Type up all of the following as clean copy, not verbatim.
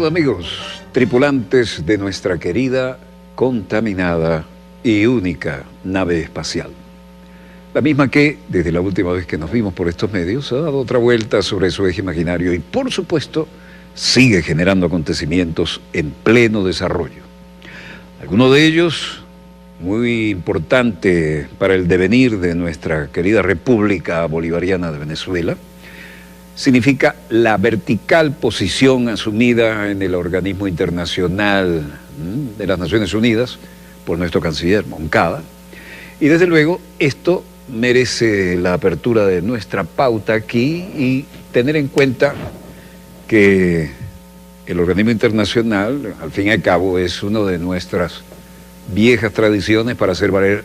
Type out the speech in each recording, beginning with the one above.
Salud amigos, tripulantes de nuestra querida, contaminada y única nave espacial. La misma que, desde la última vez que nos vimos por estos medios, ha dado otra vuelta sobre su eje imaginario y, por supuesto, sigue generando acontecimientos en pleno desarrollo. Alguno de ellos, muy importante para el devenir de nuestra querida República Bolivariana de Venezuela, significa la vertical posición asumida en el organismo internacional de las Naciones Unidas por nuestro canciller Moncada. Y desde luego esto merece la apertura de nuestra pauta aquí y tener en cuenta que el organismo internacional, al fin y al cabo, es una de nuestras viejas tradiciones para hacer valer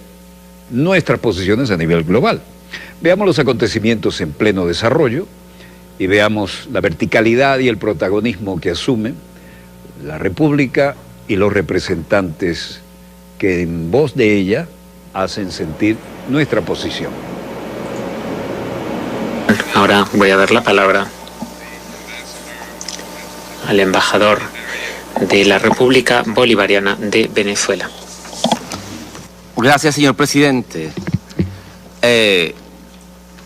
nuestras posiciones a nivel global. Veamos los acontecimientos en pleno desarrollo y veamos la verticalidad y el protagonismo que asumen la República y los representantes que en voz de ella hacen sentir nuestra posición. Ahora voy a dar la palabra al embajador de la República Bolivariana de Venezuela. Gracias, señor presidente.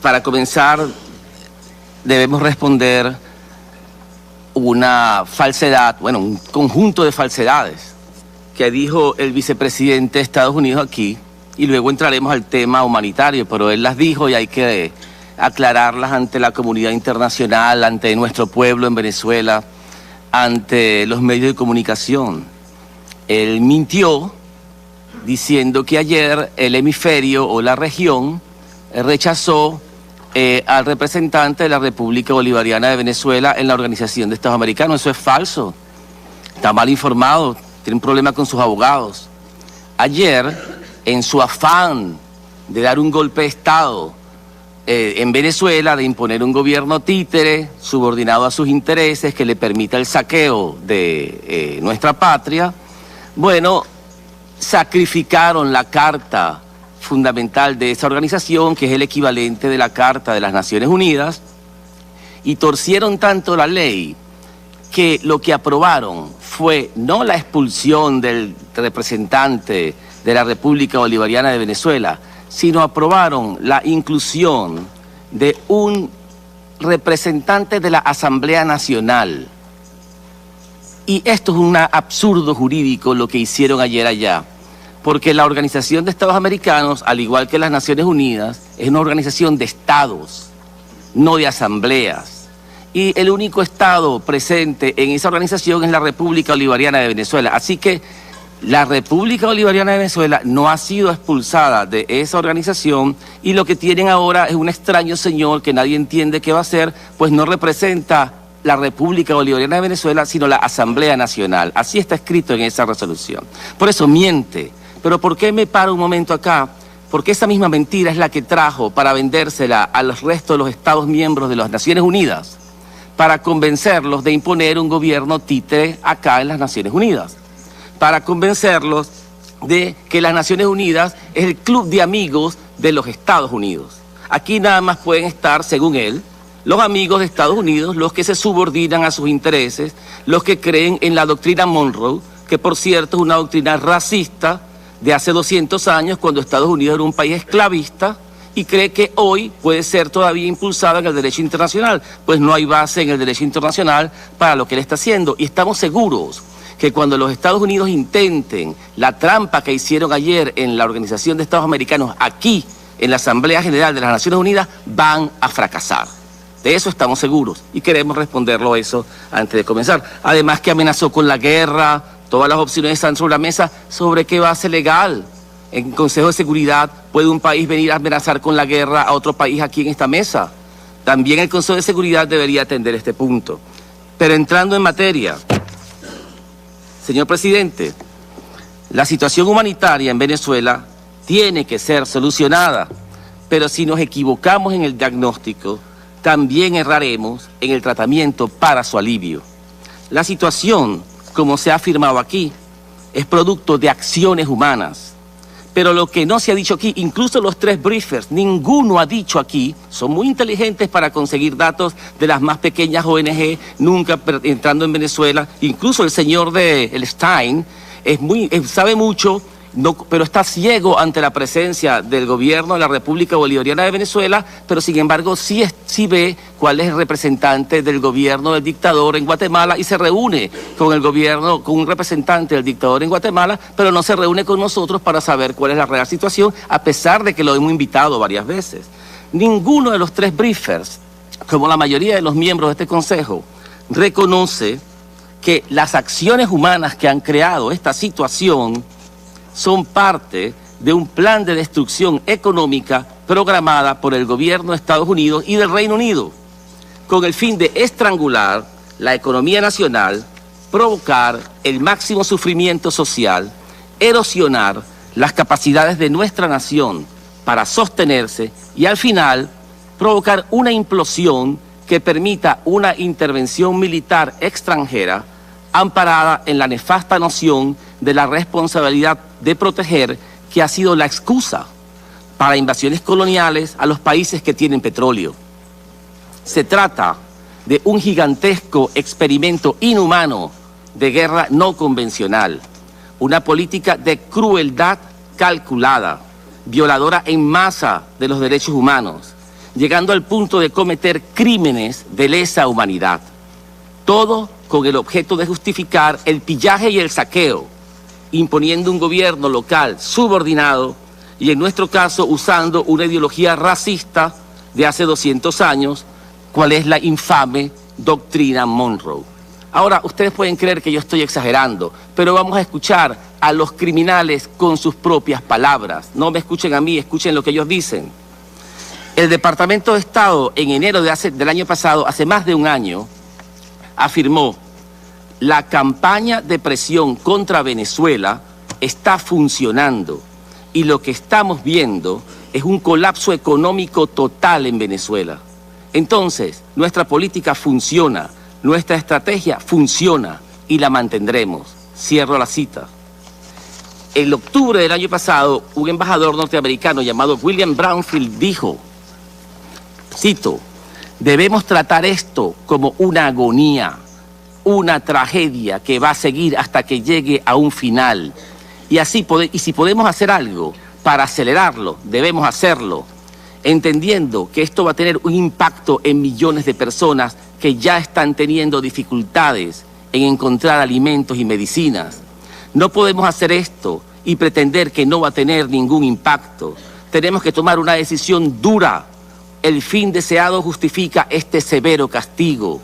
Para comenzar, debemos responder una falsedad, bueno, un conjunto de falsedades que dijo el vicepresidente de Estados Unidos aquí, y luego entraremos al tema humanitario, pero él las dijo y hay que aclararlas ante la comunidad internacional, ante nuestro pueblo en Venezuela, ante los medios de comunicación. Él mintió diciendo que ayer el hemisferio o la región rechazó al representante de la República Bolivariana de Venezuela en la Organización de Estados Americanos. Eso es falso. Está mal informado, tiene un problema con sus abogados. Ayer, en su afán de dar un golpe de Estado en Venezuela, de imponer un gobierno títere subordinado a sus intereses que le permita el saqueo de nuestra patria, bueno, sacrificaron la carta fundamental de esa organización, que es el equivalente de la Carta de las Naciones Unidas, y torcieron tanto la ley que lo que aprobaron fue no la expulsión del representante de la República Bolivariana de Venezuela, sino aprobaron la inclusión de un representante de la Asamblea Nacional. Y esto es un absurdo jurídico lo que hicieron ayer allá, porque la Organización de Estados Americanos, al igual que las Naciones Unidas, es una organización de estados, no de asambleas. Y el único estado presente en esa organización es la República Bolivariana de Venezuela. Así que la República Bolivariana de Venezuela no ha sido expulsada de esa organización, y lo que tienen ahora es un extraño señor que nadie entiende qué va a hacer, pues no representa la República Bolivariana de Venezuela, sino la Asamblea Nacional. Así está escrito en esa resolución. Por eso miente. Pero ¿por qué me paro un momento acá? Porque esa misma mentira es la que trajo para vendérsela a los restos de los Estados miembros de las Naciones Unidas, para convencerlos de imponer un gobierno títere acá en las Naciones Unidas, para convencerlos de que las Naciones Unidas es el club de amigos de los Estados Unidos. Aquí nada más pueden estar, según él, los amigos de Estados Unidos, los que se subordinan a sus intereses, los que creen en la doctrina Monroe, que por cierto es una doctrina racista de hace 200 años, cuando Estados Unidos era un país esclavista, y cree que hoy puede ser todavía impulsado en el derecho internacional. Pues no hay base en el derecho internacional para lo que él está haciendo, y estamos seguros que cuando los Estados Unidos intenten la trampa que hicieron ayer en la Organización de Estados Americanos, aquí en la Asamblea General de las Naciones Unidas, van a fracasar. De eso estamos seguros y queremos responderlo a eso antes de comenzar. Además que amenazó con la guerra. Todas las opciones están sobre la mesa. ¿Sobre qué base legal? En Consejo de Seguridad, ¿puede un país venir a amenazar con la guerra a otro país aquí en esta mesa? También el Consejo de Seguridad debería atender este punto. Pero entrando en materia, señor presidente, la situación humanitaria en Venezuela tiene que ser solucionada, pero si nos equivocamos en el diagnóstico, también erraremos en el tratamiento para su alivio. La situación, como se ha afirmado aquí, es producto de acciones humanas, Pero lo que no se ha dicho aquí, incluso los 3 briefers, ninguno ha dicho aquí, son muy inteligentes para conseguir datos de las más pequeñas ONG, nunca entrando en Venezuela. Incluso el señor el Stein sabe mucho, pero está ciego ante la presencia del gobierno de la República Bolivariana de Venezuela, pero sin embargo sí ve cuál es el representante del gobierno del dictador en Guatemala y se reúne con el gobierno, con un representante del dictador en Guatemala, pero no se reúne con nosotros para saber cuál es la real situación, a pesar de que lo hemos invitado varias veces. Ninguno de los 3 briefers, como la mayoría de los miembros de este consejo, reconoce que las acciones humanas que han creado esta situación son parte de un plan de destrucción económica programada por el gobierno de Estados Unidos y del Reino Unido, con el fin de estrangular la economía nacional, provocar el máximo sufrimiento social, erosionar las capacidades de nuestra nación para sostenerse y al final provocar una implosión que permita una intervención militar extranjera amparada en la nefasta noción de la responsabilidad de proteger, que ha sido la excusa para invasiones coloniales a los países que tienen petróleo. Se trata de un gigantesco experimento inhumano de guerra no convencional, una política de crueldad calculada, violadora en masa de los derechos humanos, llegando al punto de cometer crímenes de lesa humanidad. Todo con el objeto de justificar el pillaje y el saqueo, imponiendo un gobierno local subordinado y en nuestro caso usando una ideología racista de hace 200 años, cual es la infame doctrina Monroe. Ahora, ustedes pueden creer que yo estoy exagerando, pero vamos a escuchar a los criminales con sus propias palabras. No me escuchen a mí, escuchen lo que ellos dicen. El Departamento de Estado en enero del año pasado, hace más de un año, afirmó: la campaña de presión contra Venezuela está funcionando y lo que estamos viendo es un colapso económico total en Venezuela. Entonces, nuestra política funciona, nuestra estrategia funciona y la mantendremos. Cierro la cita. En octubre del año pasado, un embajador norteamericano llamado William Brownfield dijo, cito, debemos tratar esto como una agonía, una tragedia que va a seguir hasta que llegue a un final. Y si podemos hacer algo para acelerarlo, debemos hacerlo, entendiendo que esto va a tener un impacto en millones de personas que ya están teniendo dificultades en encontrar alimentos y medicinas. No podemos hacer esto y pretender que no va a tener ningún impacto. Tenemos que tomar una decisión dura. El fin deseado justifica este severo castigo.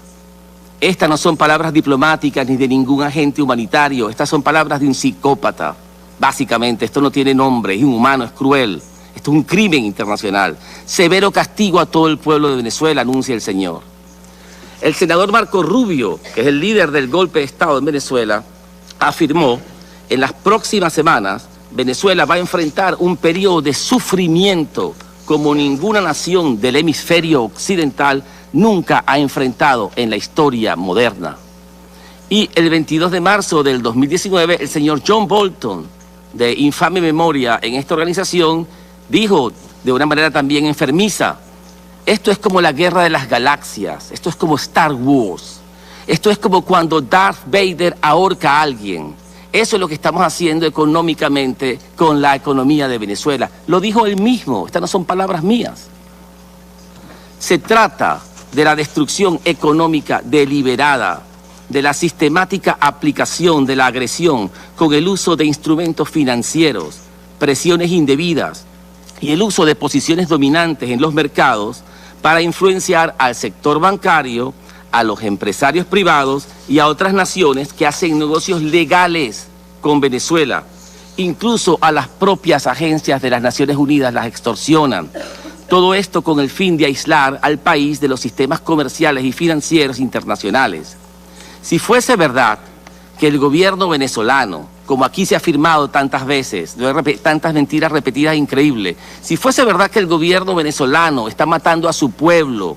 Estas no son palabras diplomáticas ni de ningún agente humanitario. Estas son palabras de un psicópata. Básicamente, esto no tiene nombre, es inhumano, es cruel. Esto es un crimen internacional. Severo castigo a todo el pueblo de Venezuela, anuncia el señor. El senador Marco Rubio, que es el líder del golpe de Estado en Venezuela, afirmó: en las próximas semanas, Venezuela va a enfrentar un periodo de sufrimiento como ninguna nación del hemisferio occidental nunca ha enfrentado en la historia moderna. Y el 22 de marzo del 2019, el señor John Bolton, de infame memoria en esta organización, dijo de una manera también enfermiza: esto es como la guerra de las galaxias, esto es como Star Wars, esto es como cuando Darth Vader ahorca a alguien. Eso es lo que estamos haciendo económicamente con la economía de Venezuela. Lo dijo él mismo, estas no son palabras mías. Se trata de la destrucción económica deliberada, de la sistemática aplicación de la agresión con el uso de instrumentos financieros, presiones indebidas y el uso de posiciones dominantes en los mercados para influenciar al sector bancario, a los empresarios privados y a otras naciones que hacen negocios legales con Venezuela. Incluso a las propias agencias de las Naciones Unidas las extorsionan. Todo esto con el fin de aislar al país de los sistemas comerciales y financieros internacionales. Si fuese verdad que el gobierno venezolano, como aquí se ha afirmado tantas veces, tantas mentiras repetidas increíbles, si fuese verdad que el gobierno venezolano está matando a su pueblo,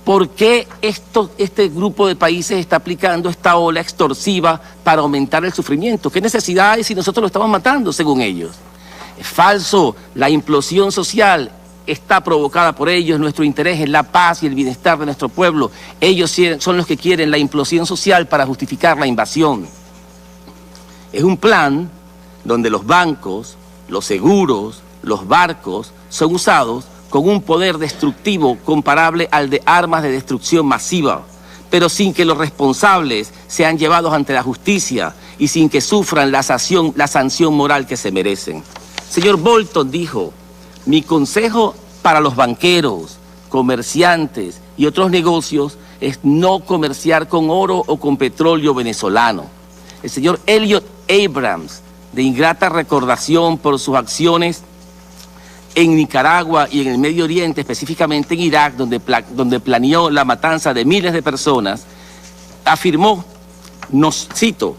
¿por qué este grupo de países está aplicando esta ola extorsiva para aumentar el sufrimiento? ¿Qué necesidad hay si nosotros lo estamos matando, según ellos? Es falso. La implosión social está provocada por ellos. Nuestro interés es la paz y el bienestar de nuestro pueblo. Ellos son los que quieren la implosión social para justificar la invasión. Es un plan donde los bancos, los seguros, los barcos son usados con un poder destructivo comparable al de armas de destrucción masiva, pero sin que los responsables sean llevados ante la justicia y sin que sufran la sanción moral que se merecen. Señor Bolton dijo: mi consejo para los banqueros, comerciantes y otros negocios es no comerciar con oro o con petróleo venezolano. El señor Elliot Abrams, de ingrata recordación por sus acciones en Nicaragua y en el Medio Oriente, específicamente en Irak, donde planeó la matanza de miles de personas, afirmó, cito: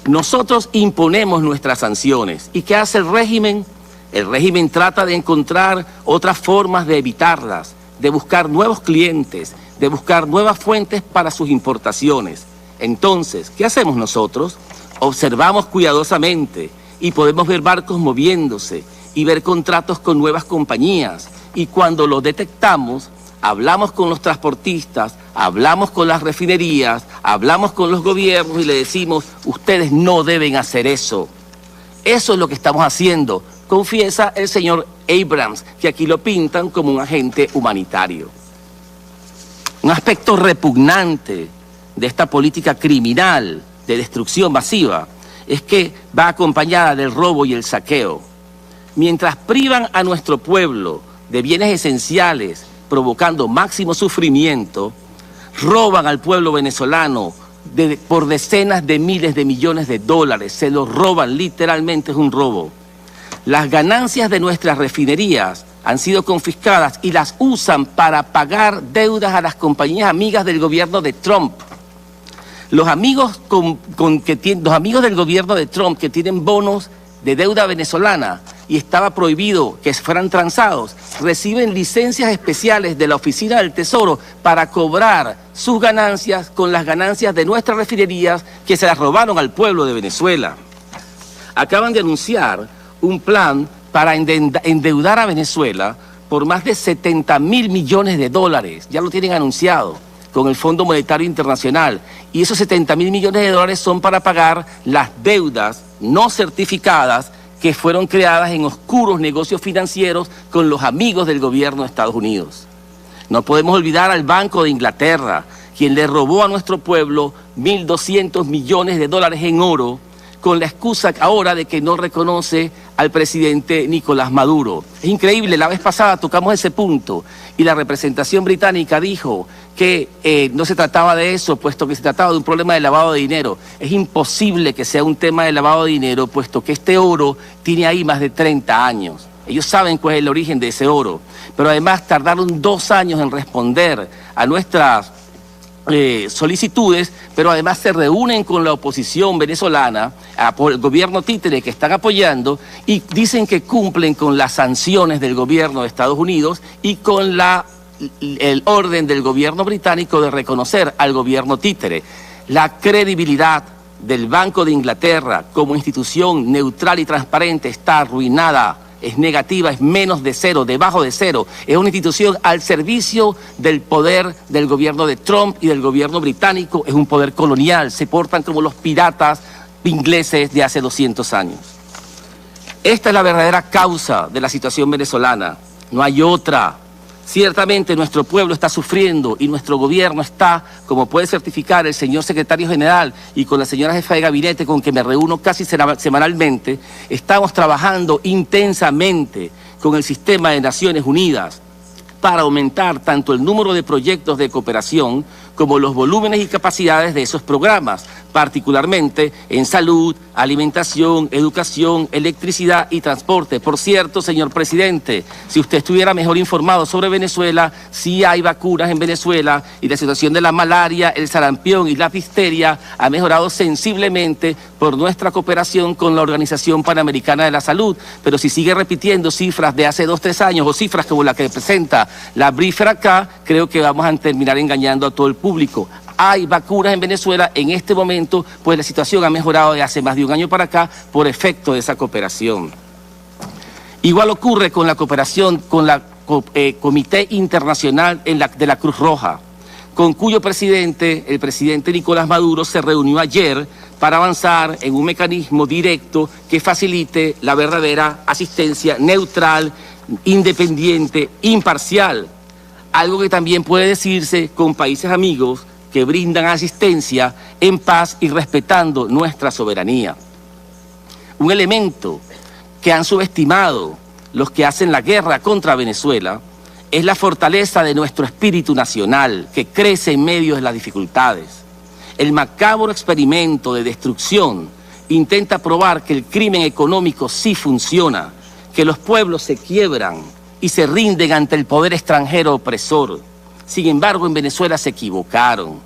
nosotros imponemos nuestras sanciones. ¿Y qué hace el régimen? El régimen trata de encontrar otras formas de evitarlas, de buscar nuevos clientes, de buscar nuevas fuentes para sus importaciones. Entonces, ¿qué hacemos nosotros? Observamos cuidadosamente y podemos ver barcos moviéndose y ver contratos con nuevas compañías. Y cuando lo detectamos, hablamos con los transportistas, hablamos con las refinerías, hablamos con los gobiernos y le decimos: ustedes no deben hacer eso. Eso es lo que estamos haciendo, confiesa el señor Abrams, que aquí lo pintan como un agente humanitario. Un aspecto repugnante de esta política criminal de destrucción masiva es que va acompañada del robo y el saqueo. Mientras privan a nuestro pueblo de bienes esenciales, provocando máximo sufrimiento, roban al pueblo venezolano por decenas de miles de millones de dólares. Se los roban, literalmente es un robo. Las ganancias de nuestras refinerías han sido confiscadas y las usan para pagar deudas a las compañías amigas del gobierno de Trump. Los amigos del gobierno de Trump que tienen bonos de deuda venezolana y estaba prohibido que fueran transados, reciben licencias especiales de la Oficina del Tesoro para cobrar sus ganancias con las ganancias de nuestras refinerías que se las robaron al pueblo de Venezuela. Acaban de anunciar un plan para endeudar a Venezuela por más de 70.000 millones de dólares. Ya lo tienen anunciado con el Fondo Monetario Internacional. Y esos 70.000 millones de dólares son para pagar las deudas no certificadas que fueron creadas en oscuros negocios financieros con los amigos del gobierno de Estados Unidos. No podemos olvidar al Banco de Inglaterra, quien le robó a nuestro pueblo 1.200 millones de dólares en oro, con la excusa ahora de que no reconoce al presidente Nicolás Maduro. Es increíble, la vez pasada tocamos ese punto y la representación británica dijo que no se trataba de eso, puesto que se trataba de un problema de lavado de dinero. Es imposible que sea un tema de lavado de dinero, puesto que este oro tiene ahí más de 30 años. Ellos saben cuál es el origen de ese oro, pero además tardaron 2 años en responder a nuestras solicitudes, pero además se reúnen con la oposición venezolana, por el gobierno títere que están apoyando, y dicen que cumplen con las sanciones del gobierno de Estados Unidos y con el orden del gobierno británico de reconocer al gobierno títere. La credibilidad del Banco de Inglaterra como institución neutral y transparente está arruinada. Es negativa, es menos de cero, debajo de cero. Es una institución al servicio del poder del gobierno de Trump y del gobierno británico. Es un poder colonial, se portan como los piratas ingleses de hace 200 años. Esta es la verdadera causa de la situación venezolana, no hay otra. Ciertamente nuestro pueblo está sufriendo y nuestro gobierno está, como puede certificar el señor secretario general y con la señora jefa de gabinete con que me reúno casi semanalmente, estamos trabajando intensamente con el sistema de Naciones Unidas para aumentar tanto el número de proyectos de cooperación como los volúmenes y capacidades de esos programas, particularmente en salud, alimentación, educación, electricidad y transporte. Por cierto, señor presidente, si usted estuviera mejor informado sobre Venezuela, sí hay vacunas en Venezuela y la situación de la malaria, el sarampión y la difteria ha mejorado sensiblemente por nuestra cooperación con la Organización Panamericana de la Salud. Pero si sigue repitiendo cifras de hace 2 o 3 años o cifras como la que presenta la briefer acá, creo que vamos a terminar engañando a todo el público. Hay vacunas en Venezuela en este momento, pues la situación ha mejorado de hace más de 1 año para acá por efecto de esa cooperación. Igual ocurre con la cooperación con la Comité Internacional de la Cruz Roja, con cuyo presidente, el presidente Nicolás Maduro, se reunió ayer para avanzar en un mecanismo directo que facilite la verdadera asistencia neutral, independiente, imparcial. Algo que también puede decirse con países amigos que brindan asistencia en paz y respetando nuestra soberanía. Un elemento que han subestimado los que hacen la guerra contra Venezuela es la fortaleza de nuestro espíritu nacional, que crece en medio de las dificultades. El macabro experimento de destrucción intenta probar que el crimen económico sí funciona, que los pueblos se quiebran y se rinden ante el poder extranjero opresor. Sin embargo, en Venezuela se equivocaron.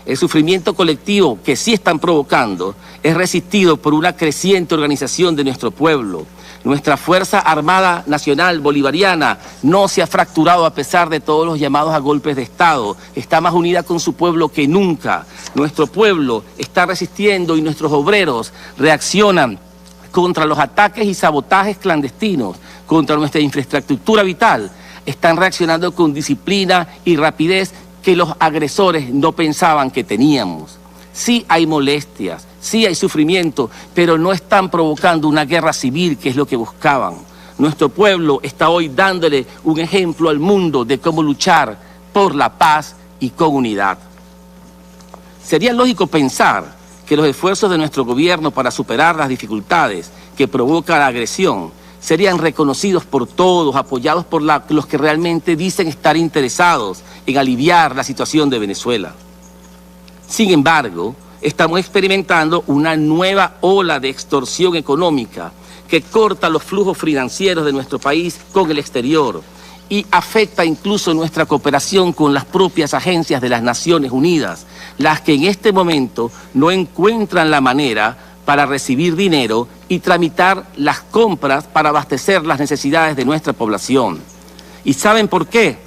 El sufrimiento colectivo que sí están provocando es resistido por una creciente organización de nuestro pueblo. Nuestra Fuerza Armada Nacional Bolivariana no se ha fracturado a pesar de todos los llamados a golpes de Estado. Está más unida con su pueblo que nunca. Nuestro pueblo está resistiendo y nuestros obreros reaccionan contra los ataques y sabotajes clandestinos, contra nuestra infraestructura vital. Están reaccionando con disciplina y rapidez que los agresores no pensaban que teníamos. Sí hay molestias, sí hay sufrimiento, pero no están provocando una guerra civil, que es lo que buscaban. Nuestro pueblo está hoy dándole un ejemplo al mundo de cómo luchar por la paz y con unidad. Sería lógico pensar que los esfuerzos de nuestro gobierno para superar las dificultades que provoca la agresión serían reconocidos por todos, apoyados por los que realmente dicen estar interesados en aliviar la situación de Venezuela. Sin embargo, estamos experimentando una nueva ola de extorsión económica que corta los flujos financieros de nuestro país con el exterior y afecta incluso nuestra cooperación con las propias agencias de las Naciones Unidas, las que en este momento no encuentran la manera para recibir dinero y tramitar las compras para abastecer las necesidades de nuestra población. ¿Y saben por qué?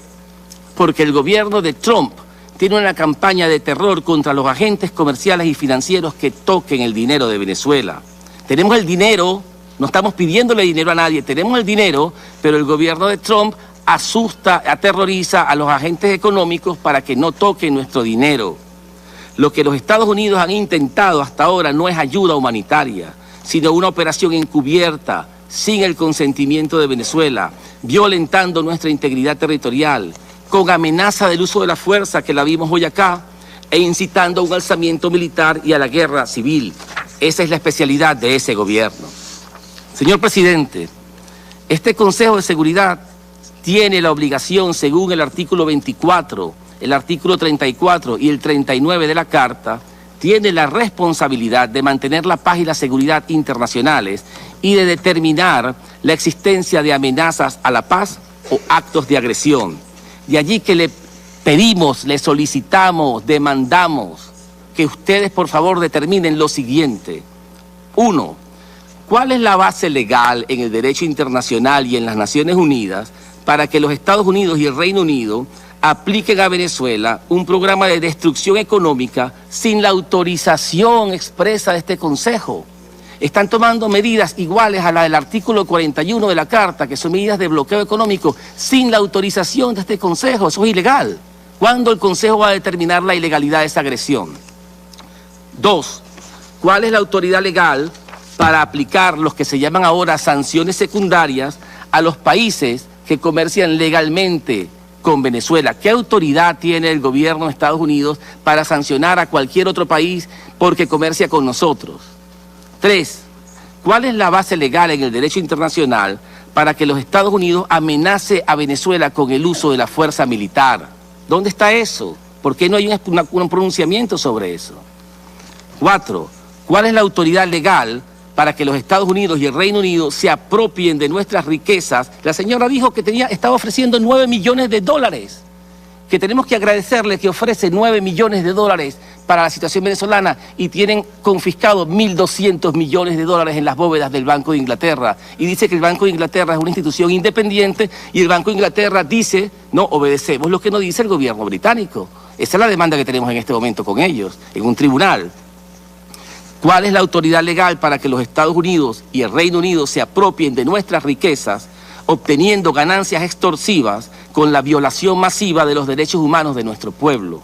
Porque el gobierno de Trump tiene una campaña de terror contra los agentes comerciales y financieros que toquen el dinero de Venezuela. Tenemos el dinero, no estamos pidiéndole dinero a nadie, tenemos el dinero, pero el gobierno de Trump asusta, aterroriza a los agentes económicos para que no toquen nuestro dinero. Lo que los Estados Unidos han intentado hasta ahora no es ayuda humanitaria, sino una operación encubierta, sin el consentimiento de Venezuela, violentando nuestra integridad territorial, con amenaza del uso de la fuerza, que la vimos hoy acá, e incitando a un alzamiento militar y a la guerra civil. Esa es la especialidad de ese gobierno. Señor presidente, este Consejo de Seguridad tiene la obligación, según el artículo 24, el artículo 34 y el 39 de la Carta, tiene la responsabilidad de mantener la paz y la seguridad internacionales y de determinar la existencia de amenazas a la paz o actos de agresión. De allí que le pedimos, le solicitamos, demandamos que ustedes por favor determinen lo siguiente. 1. ¿Cuál es la base legal en el derecho internacional y en las Naciones Unidas para que los Estados Unidos y el Reino Unido apliquen a Venezuela un programa de destrucción económica sin la autorización expresa de este Consejo? Están tomando medidas iguales a la del artículo 41 de la Carta, que son medidas de bloqueo económico, sin la autorización de este Consejo. Eso es ilegal. ¿Cuándo el Consejo va a determinar la ilegalidad de esa agresión? 2. ¿Cuál es la autoridad legal para aplicar los que se llaman ahora sanciones secundarias a los países que comercian legalmente con Venezuela? ¿Qué autoridad tiene el gobierno de Estados Unidos para sancionar a cualquier otro país porque comercia con nosotros? 3. ¿Cuál es la base legal en el derecho internacional para que los Estados Unidos amenace a Venezuela con el uso de la fuerza militar? ¿Dónde está eso? ¿Por qué no hay un pronunciamiento sobre eso? 4. ¿Cuál es la autoridad legal para que los Estados Unidos y el Reino Unido se apropien de nuestras riquezas? La señora dijo que estaba ofreciendo 9 millones de dólares, que tenemos que agradecerle que ofrece 9 millones de dólares para la situación venezolana y tienen confiscado 1.200 millones de dólares en las bóvedas del Banco de Inglaterra. Y dice que el Banco de Inglaterra es una institución independiente y el Banco de Inglaterra dice, no, obedecemos lo que nos dice el gobierno británico. Esa es la demanda que tenemos en este momento con ellos, en un tribunal. ¿Cuál es la autoridad legal para que los Estados Unidos y el Reino Unido se apropien de nuestras riquezas obteniendo ganancias extorsivas con la violación masiva de los derechos humanos de nuestro pueblo.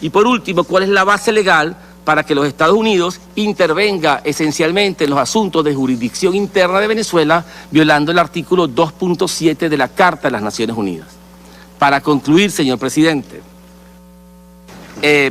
Y por último, ¿cuál es la base legal para que los Estados Unidos intervenga esencialmente en los asuntos de jurisdicción interna de Venezuela, violando el artículo 2.7 de la Carta de las Naciones Unidas? Para concluir, señor presidente,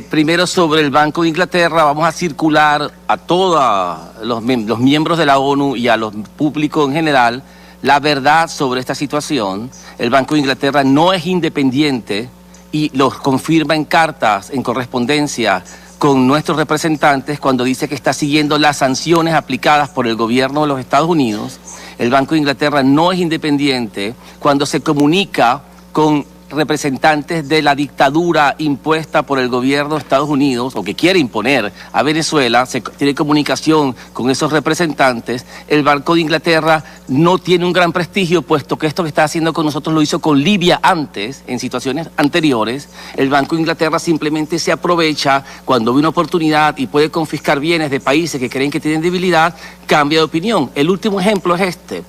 primero sobre el Banco de Inglaterra, vamos a circular a todos los miembros de la ONU y a los públicos en general la verdad sobre esta situación. El Banco de Inglaterra no es independiente y los confirma en cartas, en correspondencia con nuestros representantes cuando dice que está siguiendo las sanciones aplicadas por el gobierno de los Estados Unidos. El Banco de Inglaterra no es independiente cuando se comunica con representantes de la dictadura impuesta por el gobierno de Estados Unidos o que quiere imponer a Venezuela, se tiene comunicación con esos representantes. El Banco de Inglaterra no tiene un gran prestigio, puesto que esto que está haciendo con nosotros lo hizo con Libia antes, en situaciones anteriores. El Banco de Inglaterra simplemente se aprovecha cuando ve una oportunidad y puede confiscar bienes de países que creen que tienen debilidad, cambia de opinión. El último ejemplo es este.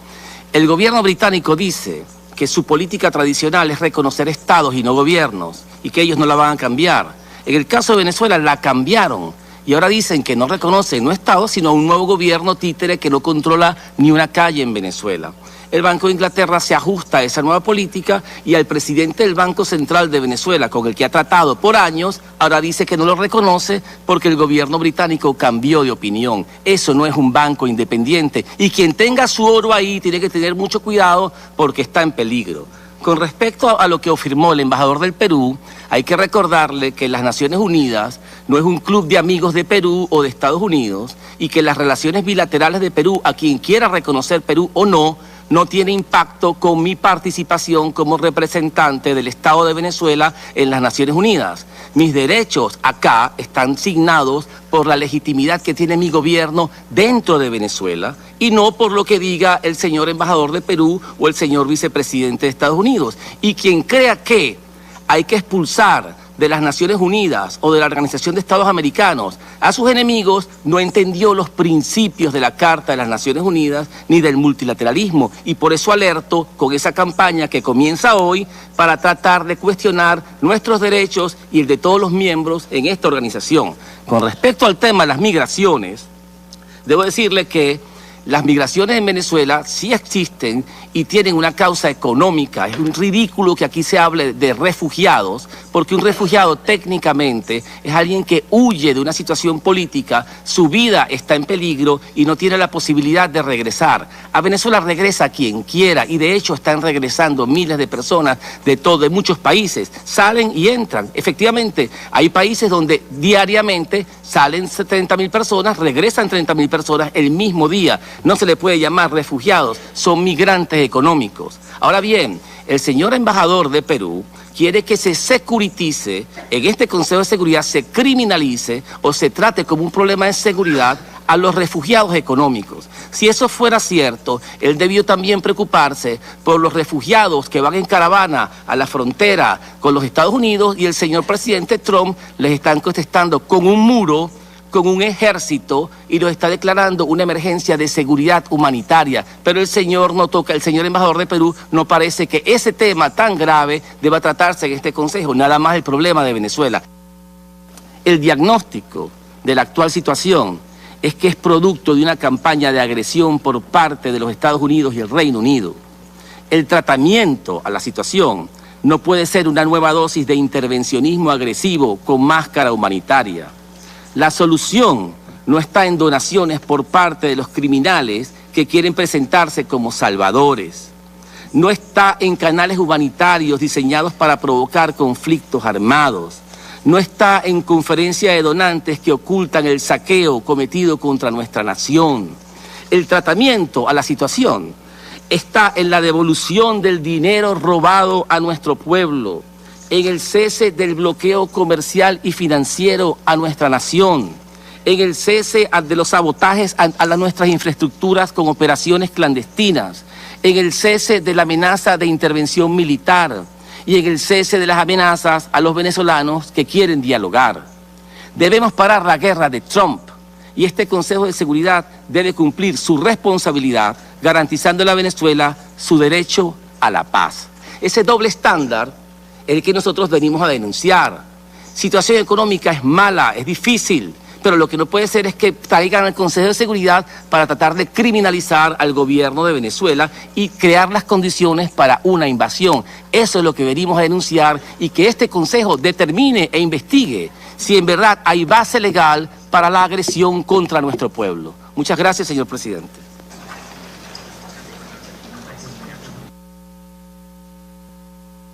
El gobierno británico dice que su política tradicional es reconocer estados y no gobiernos, y que ellos no la van a cambiar. En el caso de Venezuela la cambiaron, y ahora dicen que no reconocen no estados, sino un nuevo gobierno títere que no controla ni una calle en Venezuela. El Banco de Inglaterra se ajusta a esa nueva política y al presidente del Banco Central de Venezuela, con el que ha tratado por años, ahora dice que no lo reconoce porque el gobierno británico cambió de opinión. Eso no es un banco independiente y quien tenga su oro ahí tiene que tener mucho cuidado porque está en peligro. Con respecto a lo que afirmó el embajador del Perú, hay que recordarle que las Naciones Unidas no es un club de amigos de Perú o de Estados Unidos y que las relaciones bilaterales de Perú, a quien quiera reconocer Perú o no tiene impacto con mi participación como representante del Estado de Venezuela en las Naciones Unidas. Mis derechos acá están signados por la legitimidad que tiene mi gobierno dentro de Venezuela y no por lo que diga el señor embajador de Perú o el señor vicepresidente de Estados Unidos. Y quien crea que hay que expulsar de las Naciones Unidas o de la Organización de Estados Americanos a sus enemigos, no entendió los principios de la Carta de las Naciones Unidas ni del multilateralismo, y por eso alerto con esa campaña que comienza hoy para tratar de cuestionar nuestros derechos y el de todos los miembros en esta organización. Con respecto al tema de las migraciones, debo decirle que las migraciones en Venezuela sí existen y tienen una causa económica. Es un ridículo que aquí se hable de refugiados, porque un refugiado técnicamente es alguien que huye de una situación política, su vida está en peligro y no tiene la posibilidad de regresar. A Venezuela regresa quien quiera y de hecho están regresando miles de personas de muchos países. Salen y entran. Efectivamente, hay países donde diariamente salen 30.000 personas, regresan 30.000 personas el mismo día. No se le puede llamar refugiados, son migrantes económicos. Ahora bien, el señor embajador de Perú quiere que se securitice, en este Consejo de Seguridad se criminalice o se trate como un problema de seguridad a los refugiados económicos. Si eso fuera cierto, él debió también preocuparse por los refugiados que van en caravana a la frontera con los Estados Unidos y el señor presidente Trump les están contestando con un muro, con un ejército y los está declarando una emergencia de seguridad humanitaria. Pero el señor embajador de Perú no parece que ese tema tan grave deba tratarse en este Consejo, nada más el problema de Venezuela. El diagnóstico de la actual situación es que es producto de una campaña de agresión por parte de los Estados Unidos y el Reino Unido. El tratamiento a la situación no puede ser una nueva dosis de intervencionismo agresivo con máscara humanitaria. La solución no está en donaciones por parte de los criminales que quieren presentarse como salvadores. No está en canales humanitarios diseñados para provocar conflictos armados. No está en conferencias de donantes que ocultan el saqueo cometido contra nuestra nación. El tratamiento a la situación está en la devolución del dinero robado a nuestro pueblo, en el cese del bloqueo comercial y financiero a nuestra nación, en el cese de los sabotajes a nuestras infraestructuras con operaciones clandestinas, en el cese de la amenaza de intervención militar y en el cese de las amenazas a los venezolanos que quieren dialogar. Debemos parar la guerra de Trump y este Consejo de Seguridad debe cumplir su responsabilidad garantizando a Venezuela su derecho a la paz. Ese doble estándar es el que nosotros venimos a denunciar. Situación económica es mala, es difícil, pero lo que no puede ser es que traigan al Consejo de Seguridad para tratar de criminalizar al gobierno de Venezuela y crear las condiciones para una invasión. Eso es lo que venimos a denunciar y que este Consejo determine e investigue si en verdad hay base legal para la agresión contra nuestro pueblo. Muchas gracias, señor presidente.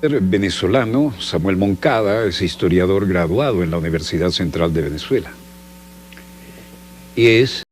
El venezolano Samuel Moncada es historiador graduado en la Universidad Central de Venezuela y es